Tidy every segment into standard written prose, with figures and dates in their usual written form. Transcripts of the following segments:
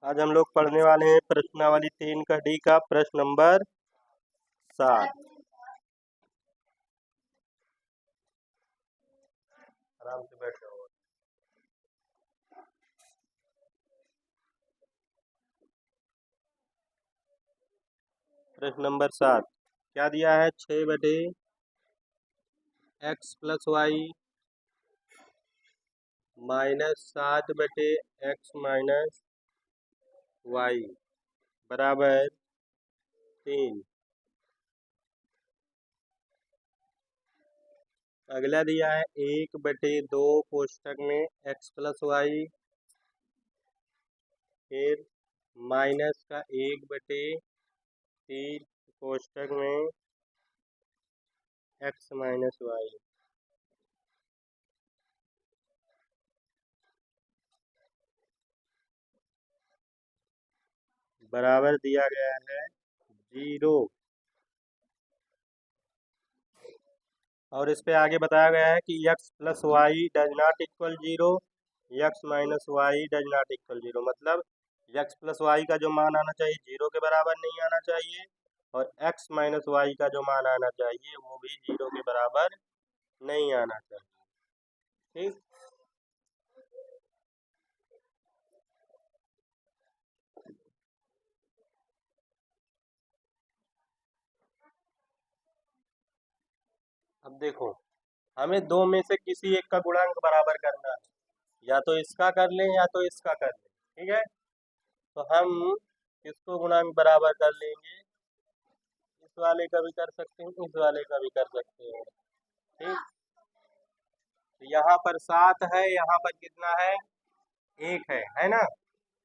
आज हम लोग पढ़ने वाले हैं प्रश्नावली 3 का डी का प्रश्न नंबर 7। आराम से बैठ जाओ। प्रश्न नंबर 7 क्या दिया है? 6/x+y -7/x-y बराबर 3। अगला दिया है 1/2 कोष्टक में x+y फिर माइनस का 1/3 कोष्टक में x-y बराबर दिया गया है 0। और इस पे आगे बताया गया है कि x+y does not equal 0, x-y does not equal 0। मतलब x+y का जो मान आना चाहिए 0 के बराबर नहीं आना चाहिए और x-y का जो मान आना चाहिए वो भी 0 के बराबर नहीं आना चाहिए। ठीक, अब देखो हमें दो में से किसी एक का गुणांक बराबर करना है, या तो इसका कर लें या तो इसका कर लें। ठीक है, तो हम किसको गुणांक बराबर कर लेंगे? इस वाले का भी कर सकते हैं, इस वाले का भी कर सकते हैं। ठीक, तो यहाँ पर 7 है, यहाँ पर कितना है? 1 है ना।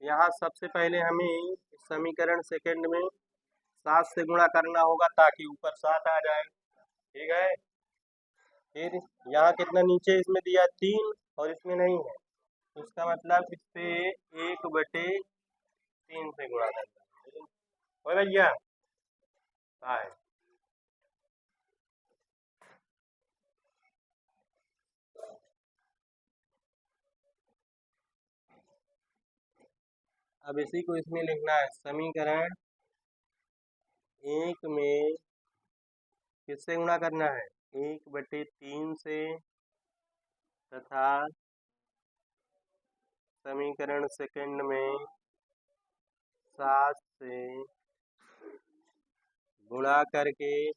यहाँ सबसे पहले हमें इस समीकरण सेकंड में 7 से गुणा करना होगा ताकि ऊपर 7 आ जाए। ठीक है, फिर यहाँ कितना नीचे इसमें दिया 3 और इसमें नहीं है, तो इसका मतलब इस पे 1/3 से गुणा करना है भैया। है अब इसी को इसमें लिखना है। समीकरण 1 में किससे गुणा करना है? 1/3 से तथा समीकरण सेकंड में 7 से गुणा करके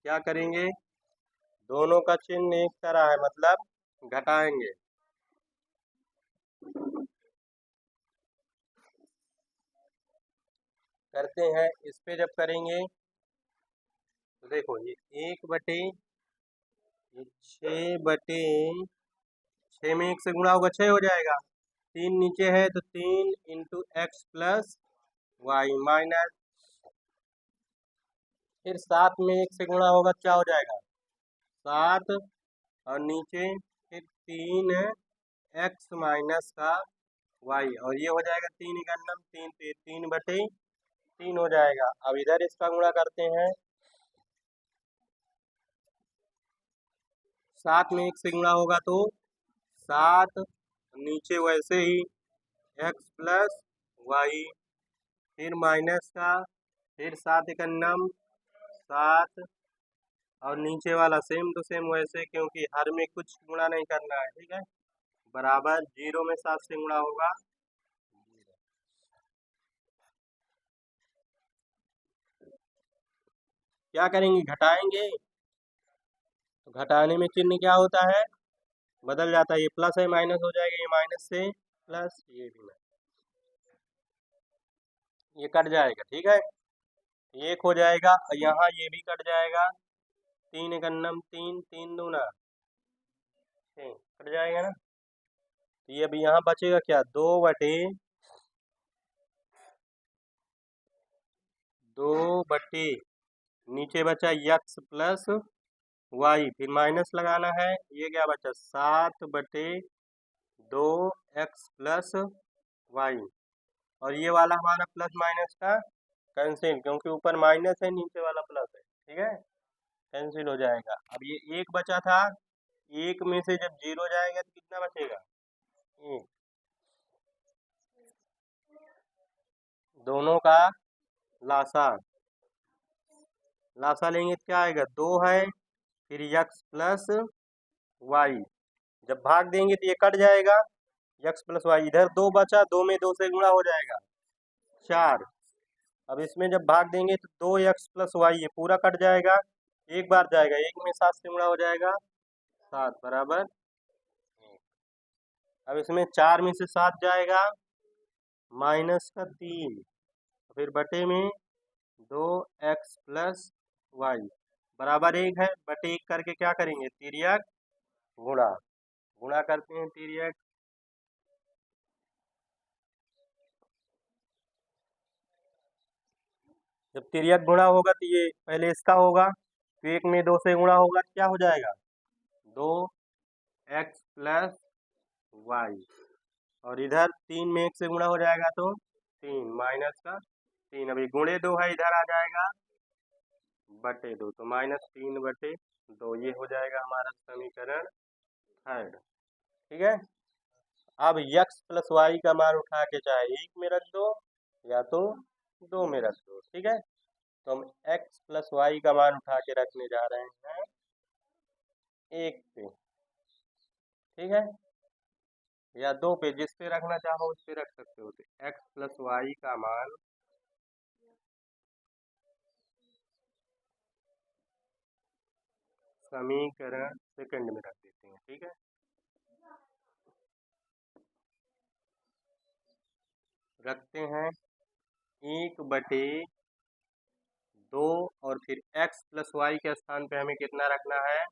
क्या करेंगे? दोनों का चिन्ह एक तरह है, मतलब घटाएंगे। करते हैं, इस पे जब करेंगे तो देखो ये 6/6 में 1 से गुणा होगा 6 हो जाएगा। 3 नीचे है तो 3 इंटू x+y माइनस, फिर 7 में 1 से गुणा होगा क्या हो जाएगा? 7 और नीचे फिर 3 x माइनस का y और ये हो जाएगा 3 इकन्नम 3 3/3 हो जाएगा। अब इधर इसका गुणा करते हैं, 7 में 1 से गुणा होगा तो 7 नीचे वैसे ही x+y फिर माइनस का फिर 7 इकन्नम 7 और नीचे वाला सेम टू सेम वैसे, क्योंकि हर में कुछ गुणा नहीं करना है। ठीक है, बराबर 0 में 7 से गुणा होगा। क्या करेंगे? घटाएंगे। तो घटाने में चिन्ह क्या होता है? बदल जाता है। ये प्लस है माइनस हो जाएगा, ये माइनस से प्लस, ये भी माइनस, ये कट जाएगा। ठीक है, 1 हो जाएगा और यहाँ ये भी कट जाएगा। 3 इकन्नम 3 3 दूना 6 कट जाएगा ना। तो ये अभी यहाँ बचेगा क्या? 2/2 नीचे बचा x+y फिर माइनस लगाना है। ये क्या बचा? 7/2x+y और ये वाला हमारा प्लस माइनस का कैंसिल, क्योंकि ऊपर माइनस है नीचे वाला प्लस है। ठीक है, कैंसिल हो जाएगा। अब ये 1 बचा था एक में से जब 0 जाएगा तो कितना बचेगा? 1। दोनों का लासा लेंगे तो क्या आएगा? 2 है, फिर x प्लस वाई। जब भाग देंगे तो ये कट जाएगा, x प्लस वाई। इधर 2 बचा, 2 में 2 से गुणा हो जाएगा 4। अब इसमें जब भाग देंगे तो 2x प्लस वाई, ये पूरा कट जाएगा, एक बार जाएगा, 1 में 7 से गुणा हो जाएगा 7 बराबर 1। अब इसमें 4 में से 7 जाएगा, माइनस का 3, फिर बटे में 2x प्लस वाई बराबर 1 है। बटे 1 करके क्या करेंगे? तिर्यक गुणा करते हैं तिर्यक। जब तिर्यक गुणा होगा तो ये पहले इसका होगा, तो 1 में 2 से गुणा होगा तो क्या हो जाएगा? 2x प्लस वाई, और इधर 3 में 1 से गुणा हो जाएगा तो 3 माइनस का 3। अभी गुणे 2 है, इधर आ जाएगा बटे 2, तो -3 बटे 2 ये हो जाएगा हमारा समीकरण थर्ड। ठीक है। अब x प्लस वाई का मान उठा के चाहे 1 में रख दो या तो 2 में रख दो। ठीक है, तो हम x प्लस वाई का मान उठा के रखने जा रहे हैं 1 पे। ठीक है, या 2 पे, जिस पे रखना चाहो उस पे रख सकते हो। तो x प्लस वाई का मान समीकरण सेकंड में रख देते हैं। ठीक है, रखते हैं 1/2, और फिर x प्लस वाई के स्थान पे हमें कितना रखना है?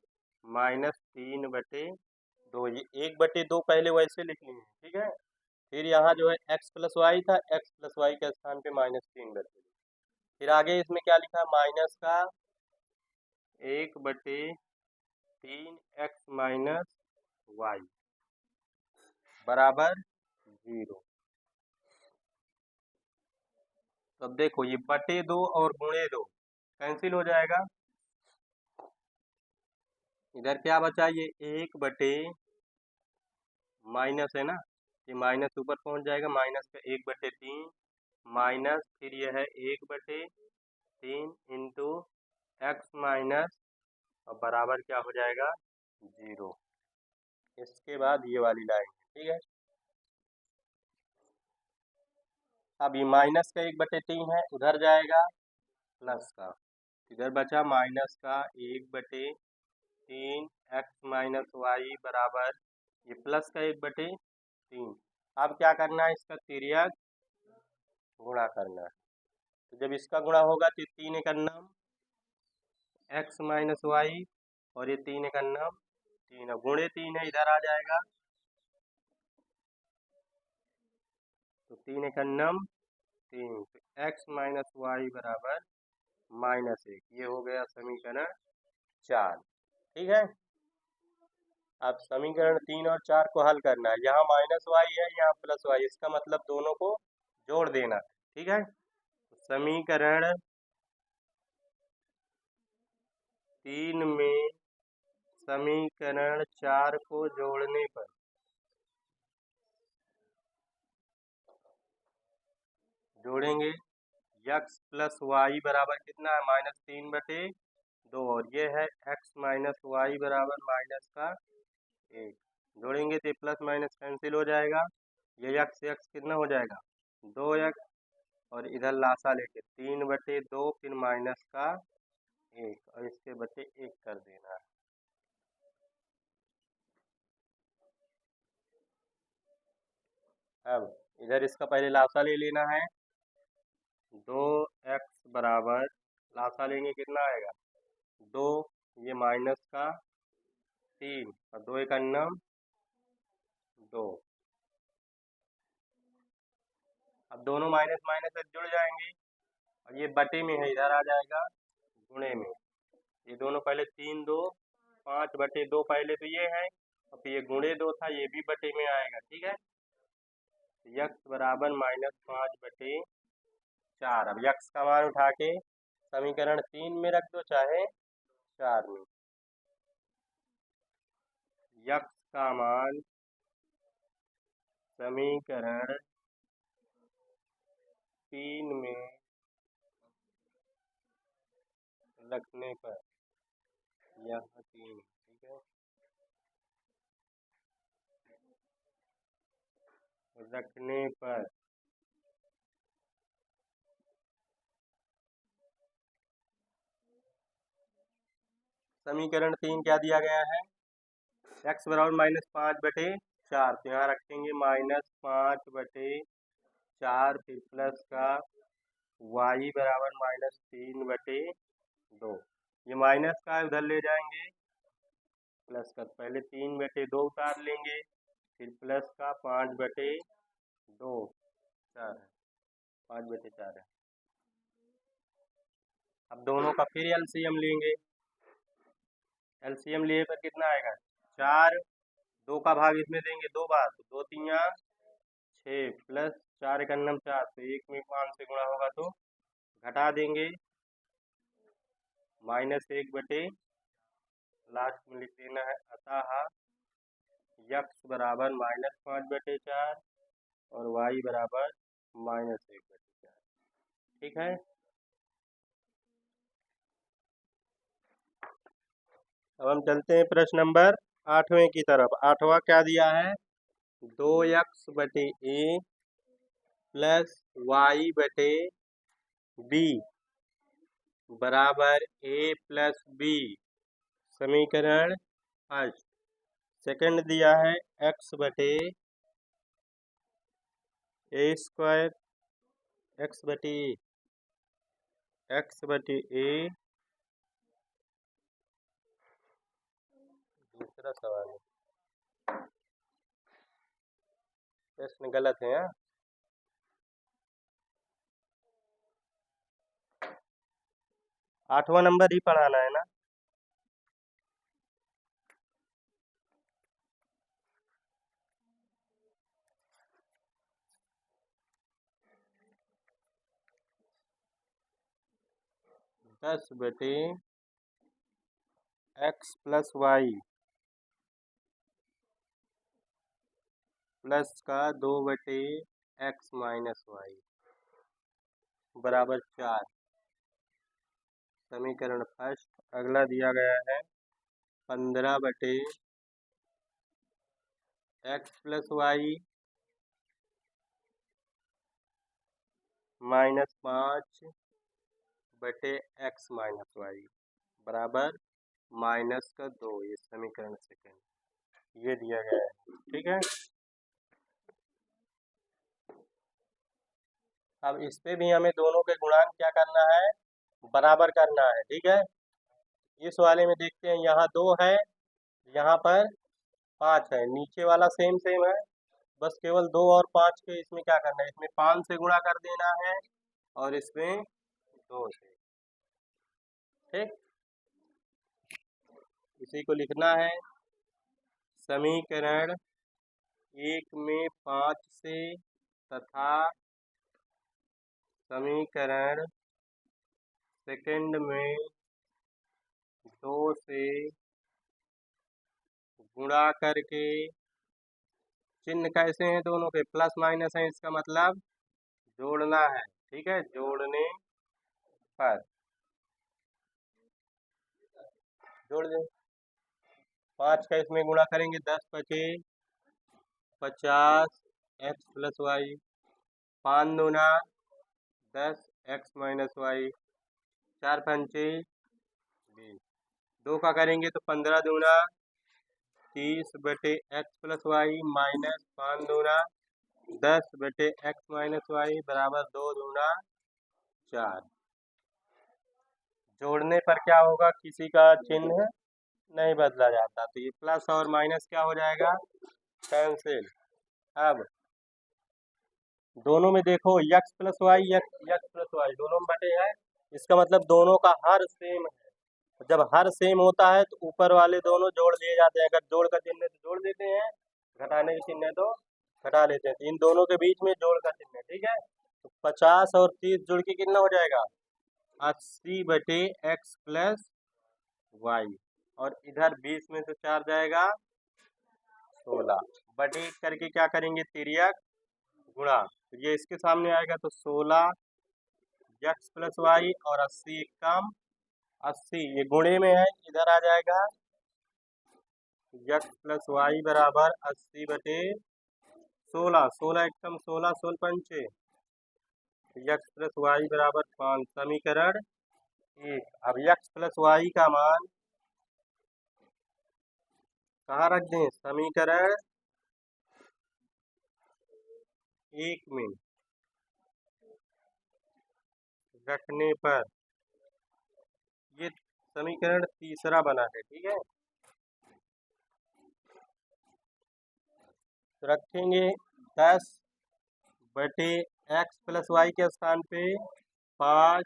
-3/2। ये 1/2 पहले वैसे लिख लिए हैं। ठीक है, फिर यहाँ जो है x प्लस वाई था, x प्लस वाई के स्थान पे -3/2। फिर आगे इसमें क्या लिखा? माइनस का 1/3 x माइनस वाई बराबर 0। तो अब देखो, ये बटे 2 और गुणे 2 कैंसिल हो जाएगा। इधर क्या बचा? ये 1/, माइनस है ना, ये माइनस ऊपर पहुंच जाएगा, माइनस का 1/3 माइनस, फिर यह है 1/3 इंटू एक्स माइनस, और बराबर क्या हो जाएगा? 0। इसके बाद ये वाली लाइन। ठीक है, अब ये माइनस का 1/3 है, उधर जाएगा प्लस का, इधर बचा माइनस का 1/3 एक्स माइनस वाई बराबर ये प्लस का 1/3। अब क्या करना है? इसका तिर्यक गुणा करना है। तो जब इसका गुणा होगा तो 3 का नाम एक्स माइनस वाई, और ये 3 का नाम 3, गुणे 3 है, इधर आ जाएगा, तो 3 का नाम 3, तो एक्स माइनस वाई बराबर -1। ये हो गया समीकरण 4। ठीक है, अब समीकरण 3 और 4 को हल करना है। यहाँ माइनस वाई है, यहाँ प्लस वाई, इसका मतलब दोनों को जोड़ देना है। ठीक है, समीकरण 3 में समीकरण 4 को जोड़ने पर जोड़ेंगे, x प्लस वाई बराबर कितना है? -3/2, और ये है x माइनस वाई बराबर माइनस का 1। जोड़ेंगे तो प्लस माइनस कैंसिल हो जाएगा, ये x कितना हो जाएगा? 2x, और इधर लासा लेके 3/2, फिर माइनस का 1, और इसके बटे 1 कर देना है। अब इधर इसका पहले लासा ले लेना है। 2x बराबर, लासा लेंगे कितना आएगा? 2, ये माइनस का 3, और 2 एक अन्नम 2। अब दोनों माइनस माइनस से जुड़ जाएंगे, और ये बटे में है, इधर आ जाएगा गुणे में। ये दोनों पहले 3 2 5/2 पहले तो ये है, और फिर ये गुणे 2 था, ये भी बटे में आएगा। ठीक है, x बराबर -5/4। अब x का मान उठा के समीकरण 3 में रख दो चाहे 4 में। यक्स का मान समीकरण 3 में रखने पर, यहाँ 3, ठीक है, रखने पर समीकरण 3 क्या दिया गया है, x बराबर -5/4, तो यहाँ रखेंगे -5/4, फिर प्लस का y बराबर -3/2, ये माइनस का उधर ले जाएंगे प्लस का, पहले 3/2 उतार लेंगे, फिर प्लस का 5/2, 4 है, 5/4 है। अब दोनों का फिर एलसीएम लेंगे, एलसीएम लिए पर कितना आएगा, 4, 2 का भाग इसमें देंगे 2 बार, तो 2 3 6 प्लस 4 1 4, तो 1 में 5 से गुणा होगा तो घटा देंगे, -1 लास्ट में लिख देना है, अतः यक्स बराबर -5/4 और y बराबर -1/4, ठीक है। अब हम चलते हैं प्रश्न नंबर 8वें की तरफ। 8वां क्या दिया है, 2x/a प्लस y/b बराबर a प्लस b, समीकरण फर्स्ट। सेकंड दिया है x/a स्क्वायर, x/a दूसरा सवाल है, प्रश्न गलत है, हाँ? आठवां नंबर ही पढ़ाना है ना, दस बटे x प्लस वाई प्लस का 2/x माइनस वाई बराबर 4, समीकरण फर्स्ट। अगला दिया गया है 15/x plus Y -5/x minus Y बराबर -2, ये समीकरण सेकंड, ये दिया गया है, ठीक है। अब इस पे भी हमें दोनों के गुणांक क्या करना है, बराबर करना है, ठीक है। इस वाले में देखते हैं, यहाँ 2 है, यहाँ पर 5 है, नीचे वाला सेम सेम है, बस केवल 2 और 5 के इसमें क्या करना है, इसमें 5 से गुणा कर देना है और इसमें 2 से, ठीक। इसी को लिखना है, समीकरण 1 में 5 से तथा समीकरण सेकंड में 2 से गुणा करके, चिन्ह कैसे हैं दोनों के, प्लस माइनस है, इसका मतलब जोड़ना है, ठीक है। जोड़ने पर जोड़ दें, 5 का इसमें गुणा करेंगे, 10×50 x प्लस वाई, 5 दूना 10 x माइनस वाई, 4×5 20, 2 का करेंगे तो 15 दूना 30/x प्लस वाई माइनस 5 दूना 10/x माइनस वाई बराबर 2 दूना 4। जोड़ने पर क्या होगा, किसी का चिन्ह नहीं बदला जाता, तो ये प्लस और माइनस क्या हो जाएगा, कैंसिल। अब दोनों में देखो x प्लस वाई दोनों में बटे है, इसका मतलब दोनों का हर सेम है। जब हर सेम होता है तो ऊपर वाले दोनों जोड़ लिए जाते हैं, अगर जोड़ का चिन्ह है तो जोड़ देते हैं, घटाने का चिन्ह है तो घटा लेते हैं, तो इन दोनों के बीच में जोड़ का चिन्ह है, ठीक है। तो 50 और 30 जुड़ के कितना हो जाएगा, 80/x प्लस वाई, और इधर 20 में से 4 जाएगा 16 बटे करके क्या करेंगे, तिर्यक गुणा, तो ये इसके सामने आएगा तो 16 x प्लस वाई और 80 एक कम 80, ये गुणे में है इधर आ जाएगा x प्लस वाई बराबर 80 बटे 16, 16 एक कम 16, 16 पंचे x प्लस वाई बराबर 5, समीकरण 1। अब x प्लस वाई का मान कहाँ रख दें, समीकरण 1 में रखने पर ये समीकरण तीसरा बना है, ठीक है। तो रखेंगे 10 बटे x प्लस वाई के स्थान पे 5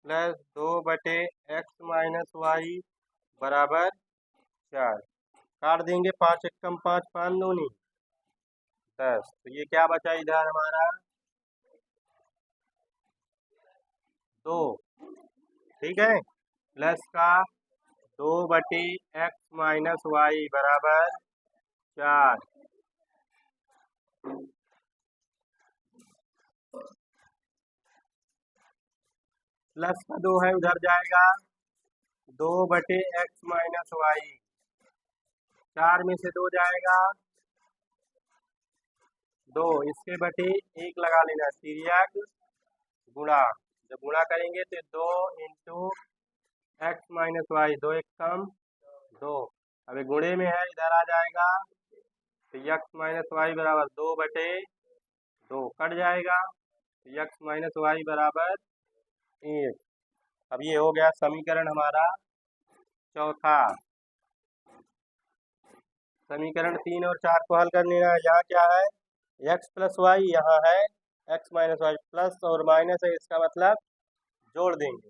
प्लस 2 बटे x माइनस वाई बराबर 4, काट देंगे 5 एक कम 5, 5 दूनी 10, तो ये क्या बचा इधर हमारा 2, ठीक है, प्लस का 2 बटे x माइनस वाई बराबर 4, प्लस का 2 है उधर जाएगा 2 बटे x माइनस वाई, 4 में से 2 जाएगा 2, इसके बटे 1 लगा लेना, तिर्यक गुणा, जब गुणा करेंगे तो 2 इंटू एक्स माइनस वाई, 2 एक कम 2, अभी गुणे में है इधर आ जाएगा तो x माइनस वाई बराबर 2 बटे 2 कट जाएगा तो x माइनस वाई बराबर 1। अब ये हो गया समीकरण हमारा चौथा। समीकरण 3 और 4 को हल कर लेना है। यहाँ क्या है, x प्लस वाई, यहाँ है x माइनस वाई, प्लस और माइनस है इसका मतलब जोड़ देंगे,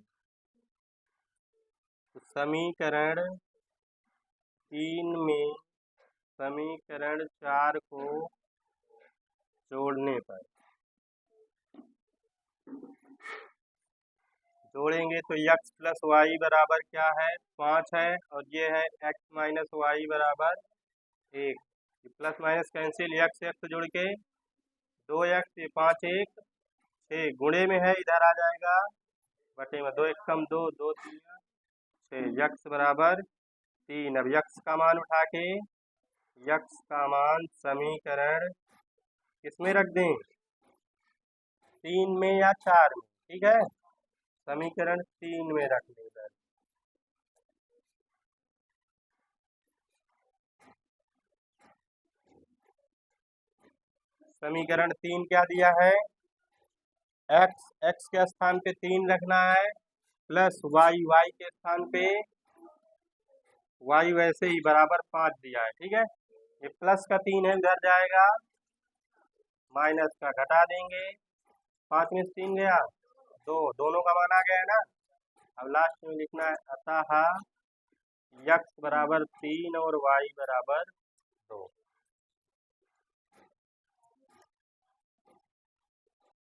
तो समीकरण 3 में समीकरण 4 को जोड़ने पर जोड़ेंगे तो x प्लस वाई बराबर क्या है 5 है, और ये है x माइनस वाई बराबर 1, plus minus cancel, x x जुड़ के 2x, ये 5 1 6, गुणे में है इधर आ जाएगा बटे में, 2 एक कम 2, 2 3 6, x बराबर 3। अब x का मान उठा के x का मान समीकरण किसमें रख दें, 3 में या 4 में, ठीक है, समीकरण 3 में रख दें। समीकरण 3 क्या दिया है, x के स्थान पे 3 रखना है, प्लस y के स्थान पे y वैसे ही बराबर 5 दिया है, ठीक है, ये प्लस का 3 है उधर जाएगा, माइनस का घटा देंगे, 5 में 3 गया 2, दोनों का मान आ गया है ना। अब लास्ट में लिखना है अतः x बराबर 3 और y बराबर 2।